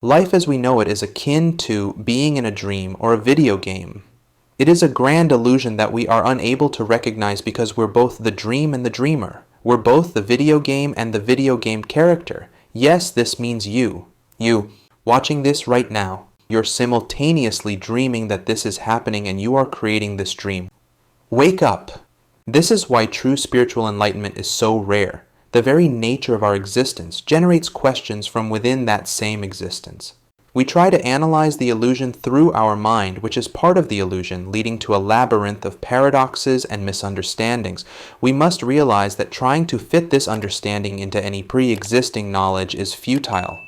Life as we know it is akin to being in a dream or a video game. It is a grand illusion that we are unable to recognize because we're both the dream and the dreamer. We're both the video game and the video game character. Yes, this means you. You, watching this right now. You're simultaneously dreaming that this is happening and you are creating this dream. Wake up! This is why true spiritual enlightenment is so rare. The very nature of our existence generates questions from within that same existence. We try to analyze the illusion through our mind, which is part of the illusion, leading to a labyrinth of paradoxes and misunderstandings. We must realize that trying to fit this understanding into any pre-existing knowledge is futile.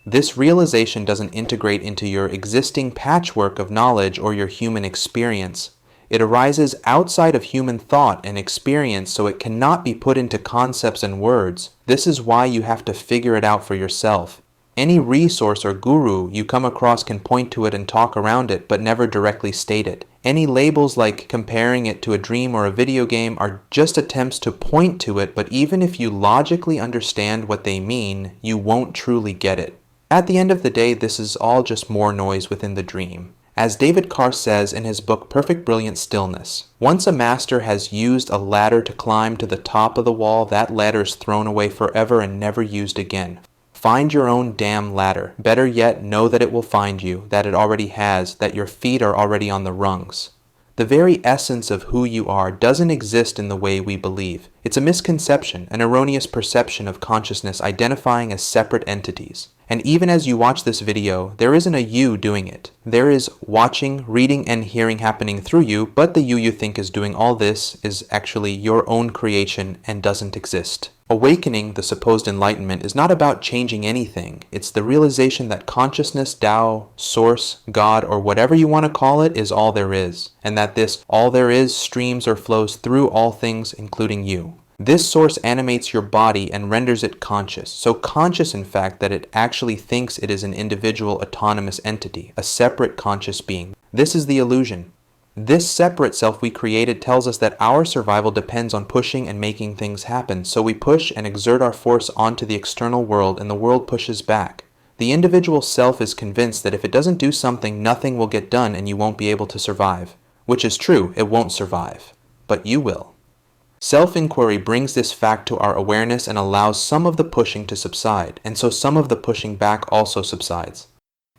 This realization doesn't integrate into your existing patchwork of knowledge or your human experience. It arises outside of human thought and experience, so it cannot be put into concepts and words. This is why you have to figure it out for yourself. Any resource or guru you come across can point to it and talk around it, but never directly state it. Any labels like comparing it to a dream or a video game are just attempts to point to it, but even if you logically understand what they mean, you won't truly get it. At the end of the day, this is all just more noise within the dream. As David Carr says in his book Perfect Brilliant Stillness, once a master has used a ladder to climb to the top of the wall, that ladder is thrown away forever and never used again. Find your own damn ladder. Better yet, know that it will find you, that it already has, that your feet are already on the rungs. The very essence of who you are doesn't exist in the way we believe. It's a misconception, an erroneous perception of consciousness identifying as separate entities. And even as you watch this video, there isn't a you doing it. There is watching, reading, and hearing happening through you, but the you think is doing all this is actually your own creation and doesn't exist. Awakening, the supposed enlightenment, is not about changing anything. It's the realization that consciousness, Tao, Source, God, or whatever you want to call it, is all there is, and that this all there is streams or flows through all things, including you. This source animates your body and renders it conscious, so conscious in fact that it actually thinks it is an individual autonomous entity, a separate conscious being. This is the illusion. This separate self we created tells us that our survival depends on pushing and making things happen, so we push and exert our force onto the external world and the world pushes back. The individual self is convinced that if it doesn't do something, nothing will get done and you won't be able to survive. Which is true, it won't survive. But you will. Self-inquiry brings this fact to our awareness and allows some of the pushing to subside, and so some of the pushing back also subsides.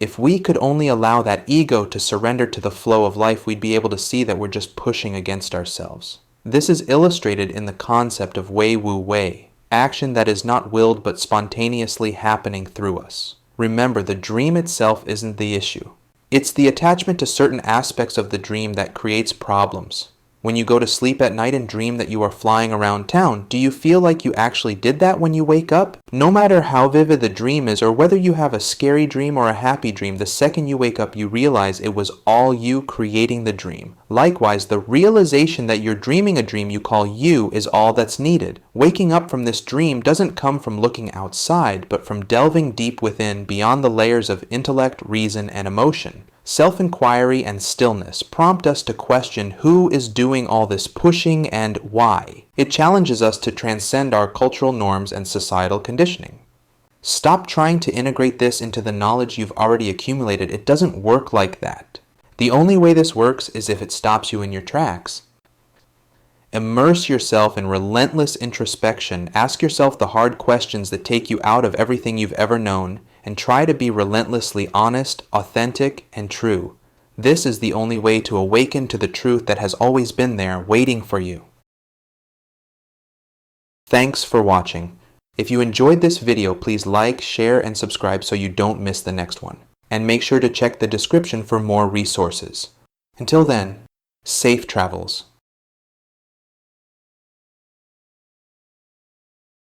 If we could only allow that ego to surrender to the flow of life, we'd be able to see that we're just pushing against ourselves. This is illustrated in the concept of wei wu wei, action that is not willed but spontaneously happening through us. Remember, the dream itself isn't the issue. It's the attachment to certain aspects of the dream that creates problems. When you go to sleep at night and dream that you are flying around town, do you feel like you actually did that when you wake up? No matter how vivid the dream is or whether you have a scary dream or a happy dream, the second you wake up you realize it was all you creating the dream. Likewise, the realization that you're dreaming a dream you call you is all that's needed. Waking up from this dream doesn't come from looking outside, but from delving deep within beyond the layers of intellect, reason, and emotion. Self-inquiry and stillness prompt us to question who is doing all this pushing and why. It challenges us to transcend our cultural norms and societal conditioning. Stop trying to integrate this into the knowledge you've already accumulated. It doesn't work like that. The only way this works is if it stops you in your tracks. Immerse yourself in relentless introspection. Ask yourself the hard questions that take you out of everything you've ever known, and try to be relentlessly honest, authentic, and true. This is the only way to awaken to the truth that has always been there, waiting for you. Thanks for watching. If you enjoyed this video, please like, share, and subscribe so you don't miss the next one. And make sure to check the description for more resources. Until then, safe travels.